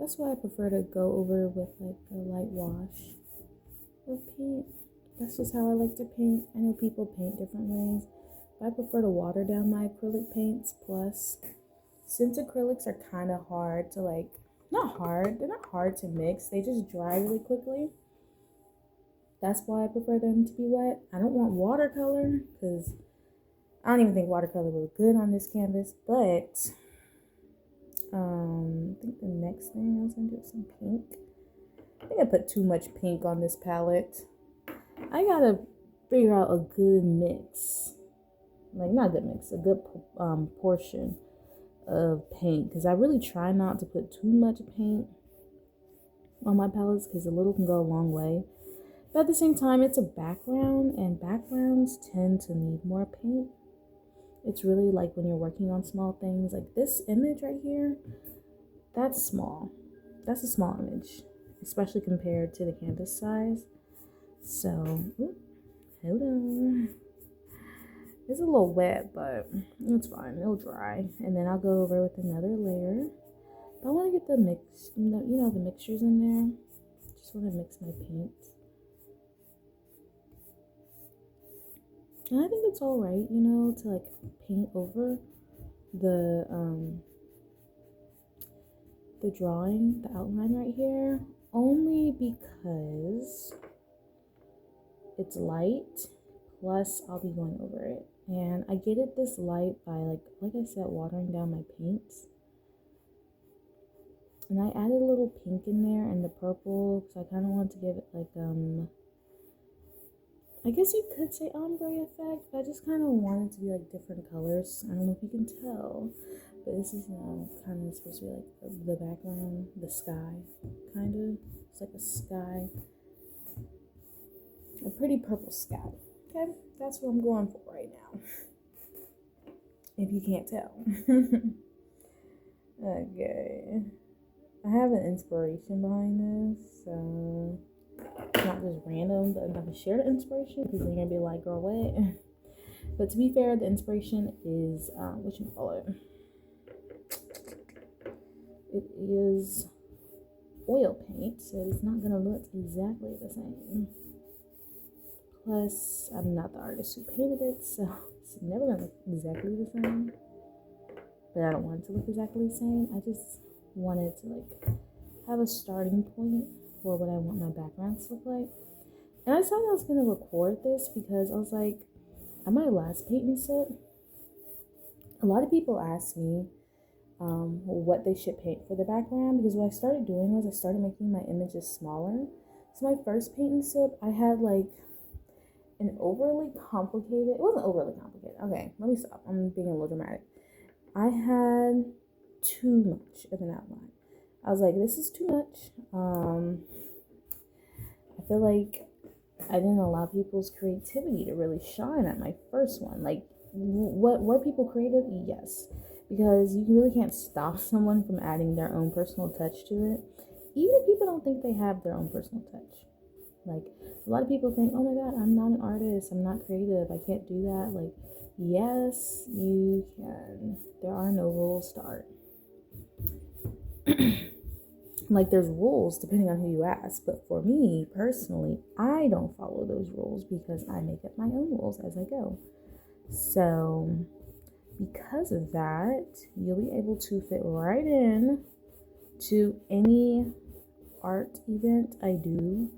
That's why I prefer to go over with like a light wash of paint. That's just how I like to paint. I know people paint different ways, but I prefer to water down my acrylic paints. Plus, since acrylics are kind of hard to like, not hard, they're not hard to mix, they just dry really quickly. That's why I prefer them to be wet. I don't want watercolor because I don't even think watercolor will look good on this canvas, but I think the next thing I was gonna do is some pink. I think I put too much pink on this palette. I gotta figure out a good mix. Like, not a good mix, a good portion of paint. Because I really try not to put too much paint on my palettes because a little can go a long way. But at the same time, it's a background, and backgrounds tend to need more paint. It's really like when you're working on small things. Like this image right here, that's small. That's a small image, especially compared to the canvas size. So, hello. It's a little wet, but it's fine. It'll dry. And then I'll go over with another layer. But I want to get the mix, you know, the mixtures in there. Just want to mix my paints. And I think it's all right, you know, to like paint over the drawing, the outline right here, only because it's light, plus I'll be going over it. And I get it this light by like I said, watering down my paints. And I added a little pink in there and the purple because I kind of want to give it like I guess you could say ombre effect, but I just kind of wanted to be like different colors. I don't know if you can tell, but this is kind of supposed to be like the background, the sky, kind of. It's like a sky, a pretty purple sky. Okay, that's what I'm going for right now. If you can't tell. Okay, I have an inspiration behind this, so it's not just random, but I'm not gonna share the inspiration because they're gonna be like, girl, what? But to be fair, the inspiration is what you call it. It is oil paint, so it's not gonna look exactly the same. Plus, I'm not the artist who painted it, so it's never gonna look exactly the same. But I don't want it to look exactly the same. I just wanted to like have a starting point for what I want my background to look like. And I decided I was gonna record this because I was like, at my last painting sip, a lot of people asked me what they should paint for the background, because what I started doing was I started making my images smaller. So my first painting sip, I had like an overly complicated, it wasn't overly complicated. Okay, let me stop. I'm being a little dramatic. I had too much of an outline. I was like, this is too much. I feel like I didn't allow people's creativity to really shine at my first one. Like, were people creative? Yes. Because you really can't stop someone from adding their own personal touch to it. Even if people don't think they have their own personal touch. Like, a lot of people think, oh my God, I'm not an artist. I'm not creative. I can't do that. Like, yes, you can. There are no rules to art. Like, there's rules depending on who you ask, but for me personally, I don't follow those rules because I make up my own rules as I go. So because of that, you'll be able to fit right in to any art event I do,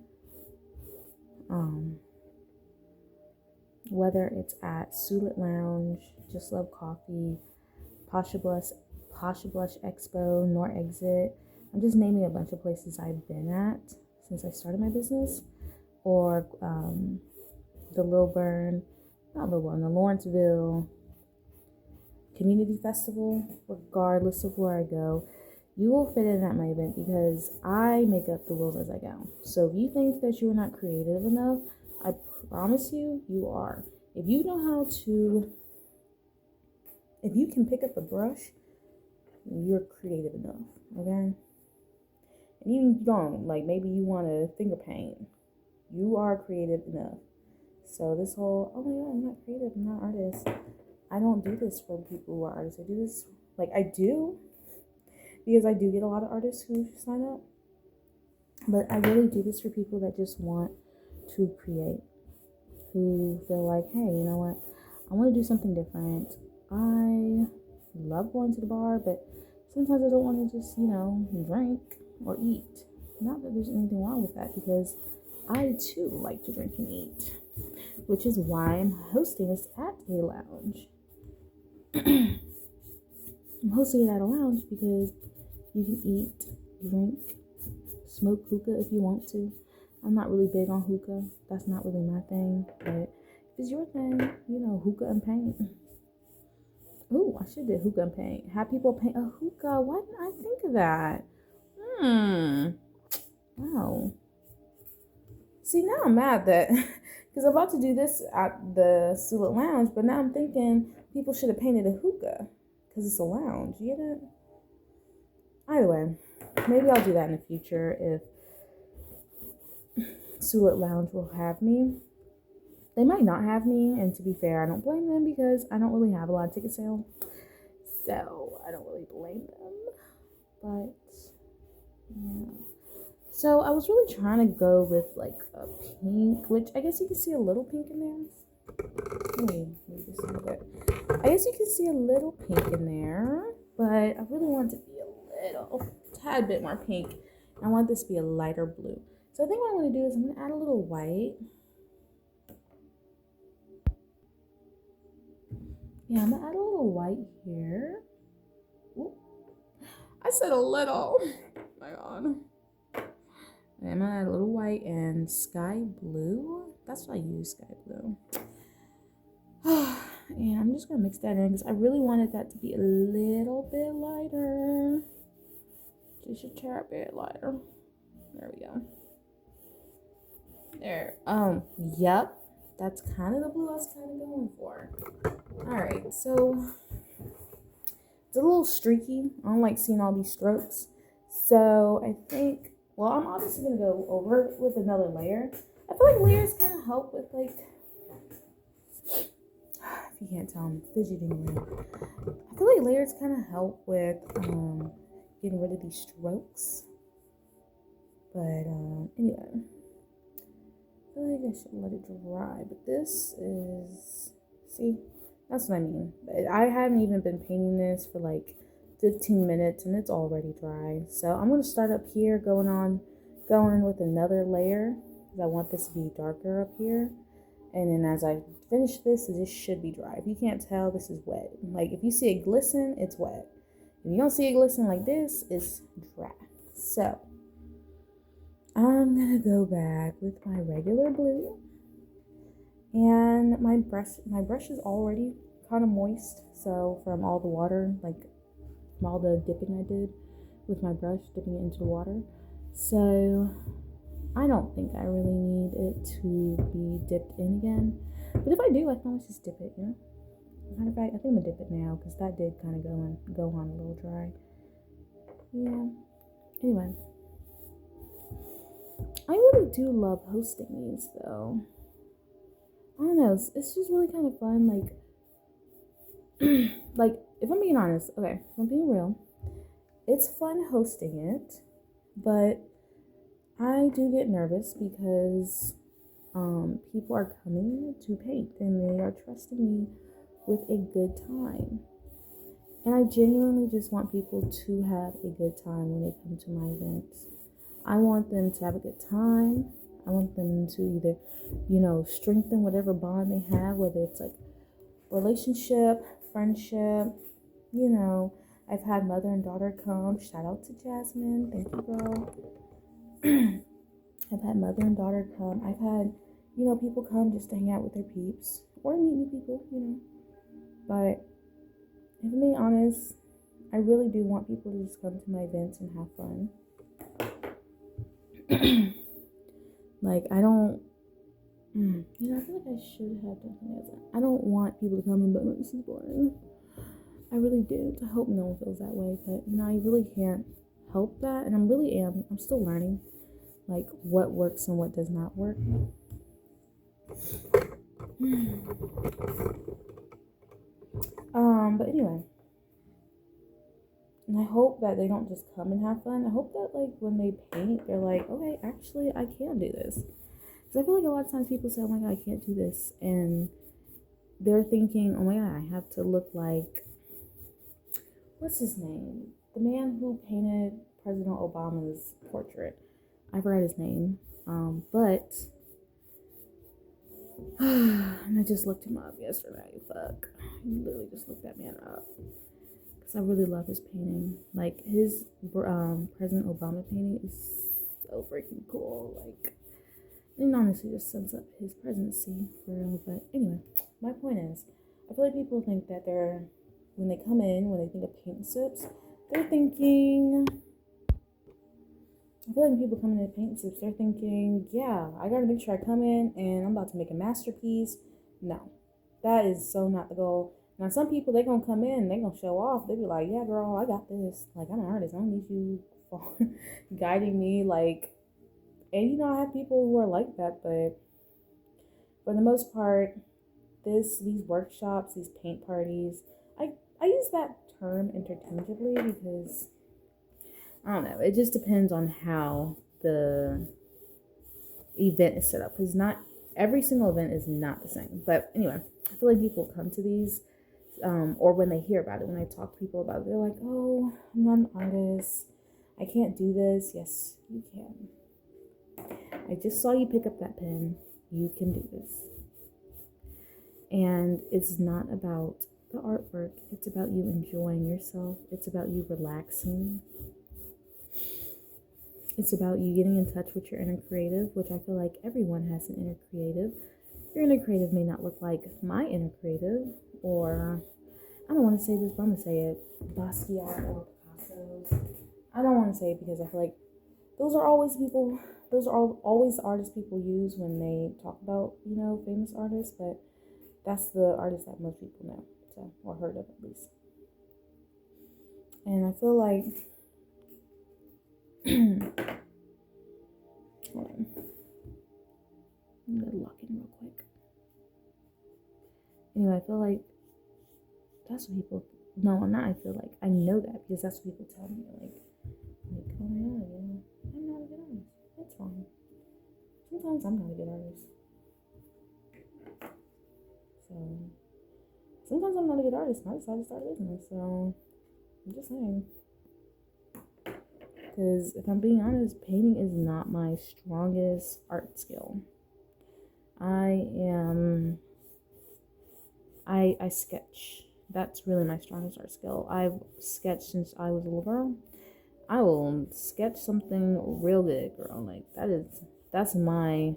whether it's at Sulit Lounge, Just Love Coffee, Pasha Blush Expo, Nor Exit. I'm just naming a bunch of places I've been at since I started my business, or the the Lawrenceville Community Festival. Regardless of where I go, you will fit in at my event because I make up the rules as I go. So if you think that you're not creative enough, I promise you, you are. If you can pick up a brush, you're creative enough, okay? And even if you don't, like maybe you want to finger paint, you are creative enough. So this whole, oh my God, I'm not creative, I'm not an artist. I don't do this for people who are artists. I do this, like I do, because I do get a lot of artists who sign up. But I really do this for people that just want to create, who feel like, hey, you know what? I want to do something different. I love going to the bar, but sometimes I don't want to just, drink or eat. Not that there's anything wrong with that, because I too like to drink and eat, which is why I'm hosting this at a lounge. I'm hosting it at a lounge because you can eat, drink, smoke hookah if you want to. I'm not really big on hookah. That's not really my thing. But if it's your thing, hookah and paint. Ooh, I should do hookah and paint. Have people paint a hookah. Why didn't I think of that? Wow. See, now I'm mad that, because I'm about to do this at the Sulet Lounge, but now I'm thinking people should have painted a hookah because it's a lounge. You get it? Either way, maybe I'll do that in the future if Sulet Lounge will have me. They might not have me, and to be fair, I don't blame them because I don't really have a lot of ticket sale. So I don't really blame them. But yeah. So I was really trying to go with like a pink, which I guess you can see a little pink in there. Let me move this a little bit. I guess you can see a little pink in there, but I really want it to be a tad bit more pink. I want this to be a lighter blue. So I think what I'm going to do is I'm going to add a little white. Yeah, I'm going to add a little white here. Ooh. I said a little. Oh my God. And I'm going to add a little white and sky blue. That's what I use, sky blue. And I'm just going to mix that in because I really wanted that to be a little bit lighter. Just a tad bit lighter. There we go. There. Yep. That's kind of the blue I was kind of going for. Alright, so it's a little streaky. I don't like seeing all these strokes. So I think, well, I'm obviously going to go over it with another layer. I feel like layers kind of help with like, if you can't tell, I'm fidgeting around. I feel like layers kind of help with getting rid of these strokes. But anyway, I feel like I should let it dry. But this is, see, that's what I mean. I haven't even been painting this for like 15 minutes and it's already dry. So I'm going to start up here going with another layer because I want this to be darker up here. And then as I finish this should be dry. If you can't tell, this is wet. Like if you see it glisten, it's wet. If you don't see it glisten like this, it's dry. So I'm going to go back with my regular blue. And my brush is already kind of moist. So from all the water, like from all the dipping I did with my brush, dipping it into the water. So I don't think I really need it to be dipped in again. But if I do, I can always just dip it, Matter of fact, I think I'm going to dip it now because that did kind of go on a little dry. Yeah. Anyway. I really do love hosting these though. I don't know, it's just really kind of fun, like, like, if I'm being honest, okay, if I'm being real, it's fun hosting it, but I do get nervous because people are coming to paint and they are trusting me with a good time. And I genuinely just want people to have a good time when they come to my events. I want them to have a good time. I want them to either, strengthen whatever bond they have, whether it's like relationship, friendship. I've had mother and daughter come. Shout out to Jasmine. Thank you, girl. I've had mother and daughter come. I've had, people come just to hang out with their peeps or meet new people, But if I'm being honest, I really do want people to just come to my events and have fun. Like, I don't, I feel like I should have done something else. I don't want people to come and be like, this is boring. I really do. I hope no one feels that way, but, I really can't help that, and I'm still learning, like, what works and what does not work. But anyway, And I hope that they don't just come and have fun. I hope that like when they paint, they're like, okay, actually I can do this. Because I feel like a lot of times people say, oh my god, I can't do this, and they're thinking, oh my god, I have to look like, what's his name? The man who painted President Obama's portrait. I forgot his name. But and I just looked him up yesterday. Fuck. I literally just looked that man up. Because I really love his painting. Like, his President Obama painting is so freaking cool. Like, and honestly just sums up his presidency for real. But anyway, my point is, I feel like people think that when they come in, when they think of paint sips, they're thinking, I feel like when people come in to paint sips, they're thinking, yeah, I gotta make sure I come in and I'm about to make a masterpiece. No, that is so not the goal. Now, some people, they gonna come in, they gonna show off. They be like, yeah, girl, I got this. Like, I'm an artist. I don't need you guiding me. Like, and you know, I have people who are like that, but for the most part, these workshops, these paint parties, I use that term interchangeably because I don't know. It just depends on how the event is set up, because not every single event is not the same. But anyway, I feel like people come to these, or when they hear about it, when I talk to people about it, they're like, "Oh, I'm not an artist. I can't do this." Yes, you can. I just saw you pick up that pen. You can do this. And it's not about the artwork. It's about you enjoying yourself. It's about you relaxing. It's about you getting in touch with your inner creative, which I feel like everyone has an inner creative. Your inner creative may not look like my inner creative, or I don't want to say this, but I'm going to say it, Basquiat or Picasso. I don't want to say it because I feel like those are always always artists people use when they talk about, you know, famous artists, but that's the artist that most people know, so, or heard of at least. And I feel like hold on. I'm gonna lock in real quick. Anyway, I feel like that's what people. No, I'm not. I feel like I know that because that's what people tell me. Like, oh my god, you know, I'm not a good artist. That's fine. Sometimes I'm not a good artist. So sometimes I'm not a good artist. And I decided to start a business. So I'm just saying. Because if I'm being honest, painting is not my strongest art skill. I sketch. That's really my strongest art skill. I've sketched since I was a little girl. I will sketch something real good, girl. Like that's my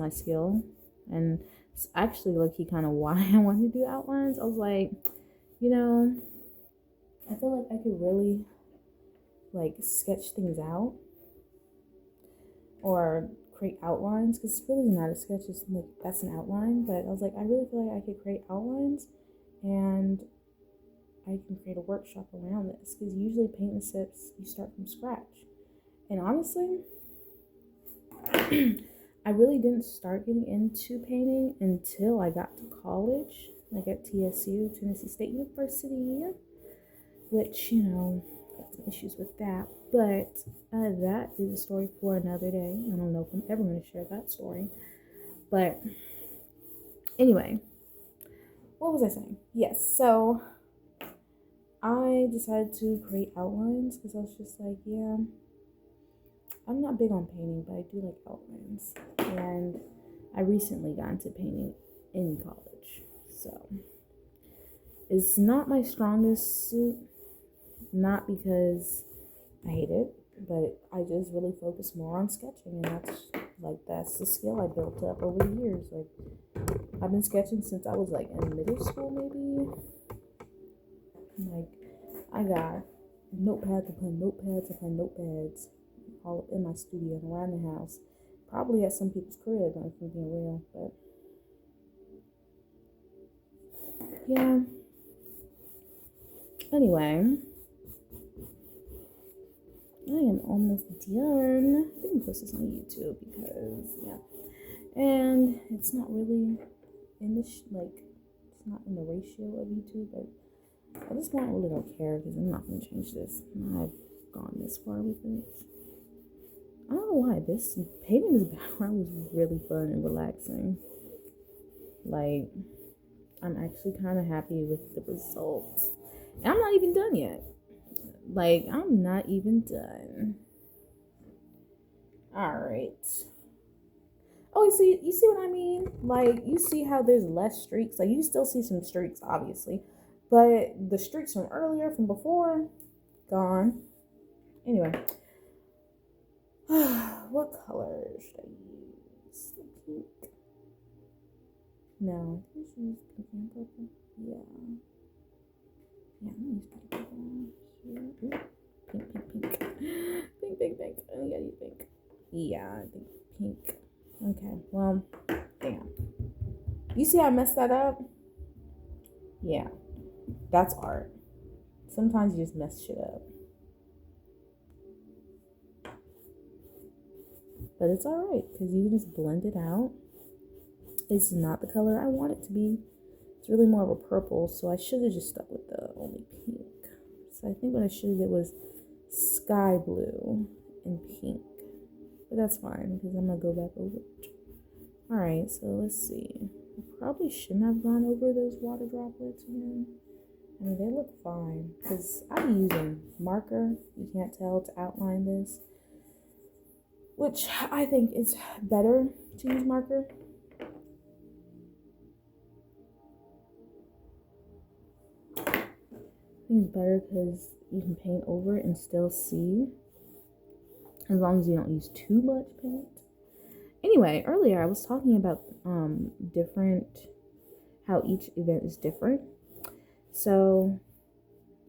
skill. And it's actually low-key kind of why I wanted to do outlines. I was like, you know, I feel like I could really like sketch things out or create outlines, because it's really not a sketch, it's like that's an outline. But I was like, I really feel like I could create outlines and I can create a workshop around this, because usually paint and sips you start from scratch. And honestly, I really didn't start getting into painting until I got to college, like at TSU, Tennessee State University, which, you know, got some issues with that. But that is a story for another day. I don't know if I'm ever going to share that story. But anyway, what was I saying? Yes, so I decided to create outlines because I was just like, yeah, I'm not big on painting, but I do like outlines. And I recently got into painting in college. So it's not my strongest suit, not because I hate it, but I just really focus more on sketching, and that's the skill I built up over the years. Like, I've been sketching since I was like in middle school, maybe. Like, I got notepads upon notepads upon notepads all up in my studio and around the house. Probably at some people's crib, if I'm being real, but yeah. Anyway, I am almost done. I can post this on YouTube because, yeah. And it's not really in the, it's not in the ratio of YouTube, but At this point, I really don't care because I'm not going to change this. I've gone this far with this. I don't know why. This painting this background was really fun and relaxing. Like, I'm actually kind of happy with the results. And I'm not even done yet. Like, I'm not even done. Alright. Oh, you see what I mean? Like, you see how there's less streaks? Like, you still see some streaks, obviously. But the streaks from earlier, from before, gone. Anyway. What color should I use? The pink. No, I think I should use pink and purple. Yeah. Yeah, I'm gonna use pink and purple here. Ooh. Pink, pink, pink. Pink, pink, pink. I gotta use pink. Yeah, I think pink. Okay, well, damn. You see how I messed that up? Yeah, that's art. Sometimes you just mess shit up. But it's alright, because you can just blend it out. It's not the color I want it to be. It's really more of a purple, so I should have just stuck with the only pink. So I think what I should have did was sky blue and pink. But that's fine, because I'm going to go back over it. Alright, so let's see. I probably shouldn't have gone over those water droplets again. I mean, they look fine, because I'm using marker, you can't tell, to outline this. Which I think is better to use marker. I think it's better because you can paint over it and still see. As long as you don't use too much paint. Anyway, earlier I was talking about how each event is different. So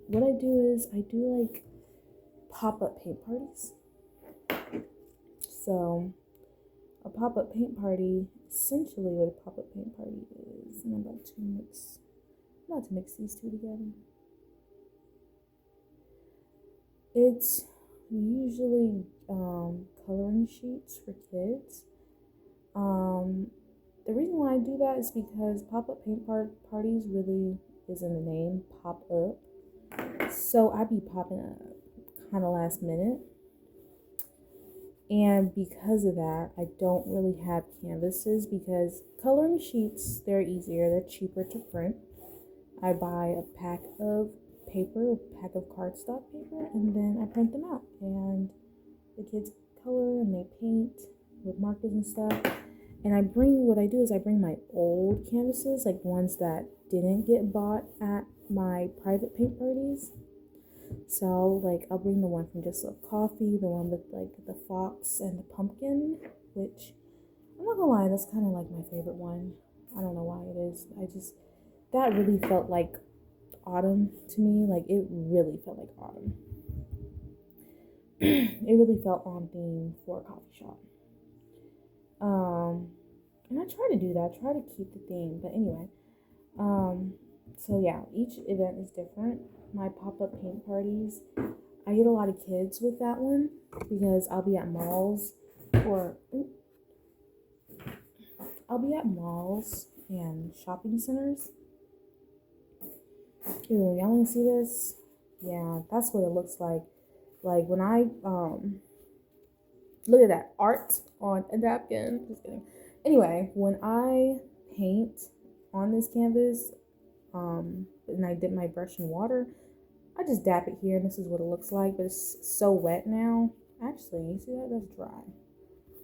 what I do is I do like pop-up paint parties. So a pop-up paint party, essentially what a pop-up paint party is, and I'm about to mix these two together. It's usually coloring sheets for kids. The reason why I do that is because pop-up paint parties really is in the name, pop up. So I be popping up kind of last minute. And because of that, I don't really have canvases because coloring sheets, they're easier, they're cheaper to print. I buy a pack of paper, a pack of cardstock paper, and then I print them out. And the kids color and they paint with markers and stuff. And what I do is I bring my old canvases, like ones that didn't get bought at my private paint parties. So, like, I'll bring the one from Just Love Coffee, the one with, like, the fox and the pumpkin, which, I'm not gonna lie, that's kind of, like, my favorite one. I don't know why it is. That really felt like autumn to me. Like, it really felt like autumn. It really felt on theme for a coffee shop. And I try to do that. I try to keep the theme. But anyway, so yeah, each event is different. My pop-up paint parties, I get a lot of kids with that one because I'll be at malls and shopping centers. Ooh, y'all want to see this? Yeah, that's what it looks like. Like when I look at that art on a napkin. Just kidding. Anyway, when I paint on this canvas, and I dip my brush in water, I just dab it here, and this is what it looks like. But it's so wet now. Actually, you see that? That's dry.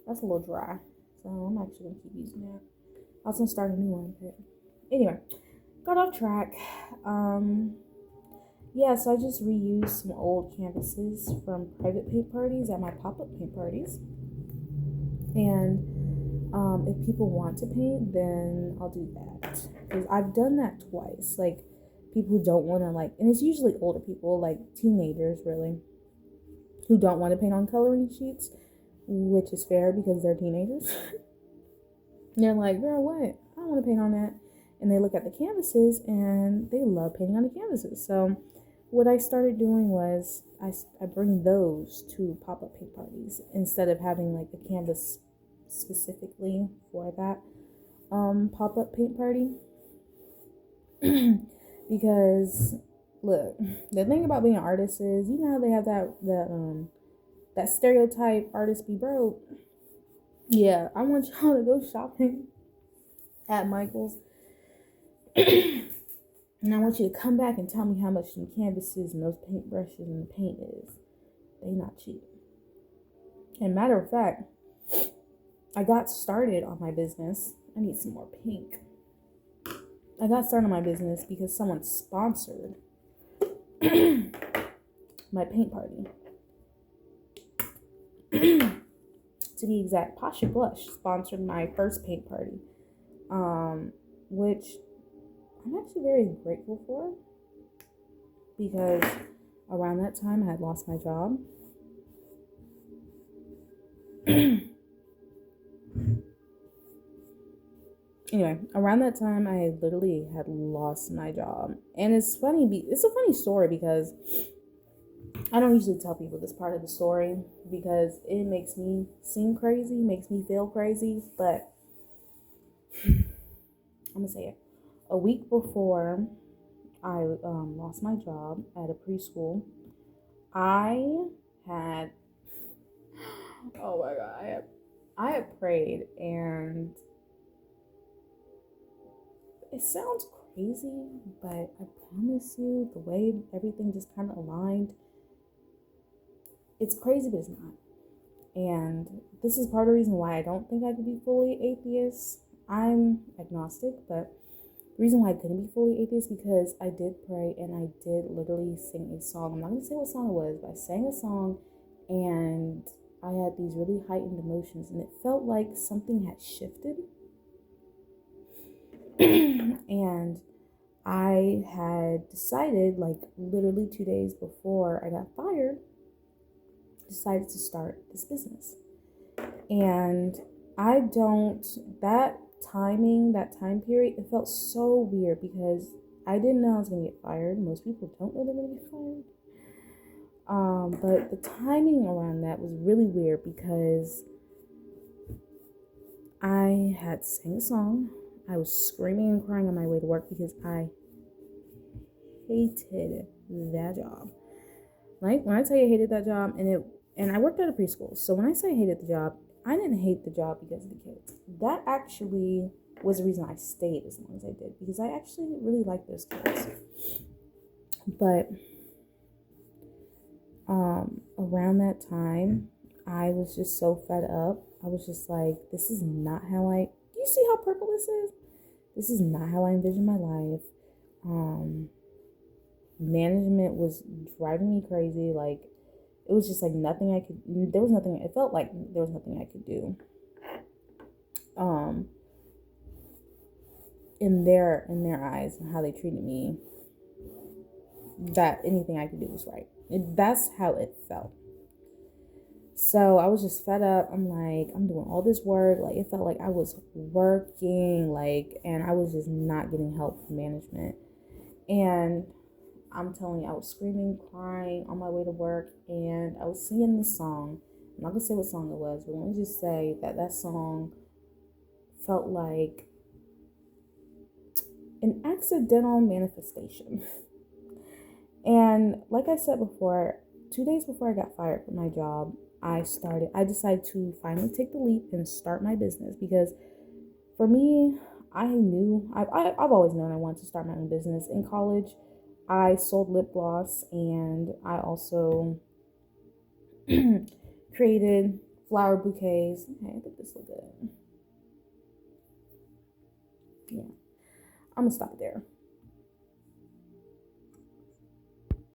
That's a little dry. So I'm actually gonna keep using that. I was gonna start a new one, but anyway, got off track. Yeah, so I just reused some old canvases from private paint parties at my pop-up paint parties. And if people want to paint, then I'll do that. Because I've done that twice. Like, people who don't want to, like, and it's usually older people, like teenagers, really, who don't want to paint on coloring sheets, which is fair because they're teenagers. They're like, girl, what? I don't want to paint on that. And they look at the canvases, and they love painting on the canvases. So what I started doing was I bring those to pop-up paint parties instead of having like a canvas specifically for that pop-up paint party. Because look, the thing about being an artist is, you know, how they have that stereotype, artists be broke. Yeah, I want y'all to go shopping at Michael's, and I want you to come back and tell me how much some canvases and those paintbrushes and the paint is. They not cheap. And matter of fact, I got started on my business. I need some more pink. I got started on my business because someone sponsored my paint party. To be exact, Pasha Blush sponsored my first paint party, which I'm actually very grateful for, because around that time I had lost my job. Anyway, around that time I literally had lost my job. And it's funny, it's a funny story, because I don't usually tell people this part of the story because it makes me seem crazy, makes me feel crazy, but I'm gonna say it. A week before I lost my job at a preschool, I had, oh my God, I had prayed, and it sounds crazy, but I promise you, the way everything just kind of aligned, it's crazy, but it's not. And this is part of the reason why I don't think I could be fully atheist. I'm agnostic, but the reason why I couldn't be fully atheist, because I did pray and I did literally sing a song. I'm not going to say what song it was, but I sang a song and I had these really heightened emotions, and it felt like something had shifted. And I had decided, like literally 2 days before I got fired, decided to start this business. And that time period, it felt so weird because I didn't know I was gonna get fired. Most people don't know they're gonna get fired. But the timing around that was really weird because I had sang a song. I was screaming and crying on my way to work because I hated that job. Like, when I tell you I hated that job, and I worked at a preschool, so when I say I hated the job, I didn't hate the job because of the kids. That actually was the reason I stayed as long as I did, because I actually really liked those kids. But around that time, I was just so fed up. I was just like, this is not how do you see how purple this is? This is not how I envisioned my life. Management was driving me crazy. Like, it was just like it felt like there was nothing I could do. In their eyes and how they treated me, that anything I could do was right. That's how it felt. So I was just fed up. I'm like, I'm doing all this work. Like, it felt like I was working, like, and I was just not getting help from management. And I'm telling you, I was screaming, crying on my way to work, and I was singing this song. I'm not gonna say what song it was, but let me just say that song felt like an accidental manifestation. And like I said before, 2 days before I got fired from my job, I decided to finally take the leap and start my business, because for me, I've always known I wanted to start my own business. In college, I sold lip gloss, and I also created flower bouquets. Hey, I think this looks good. Yeah, I'm gonna stop it there.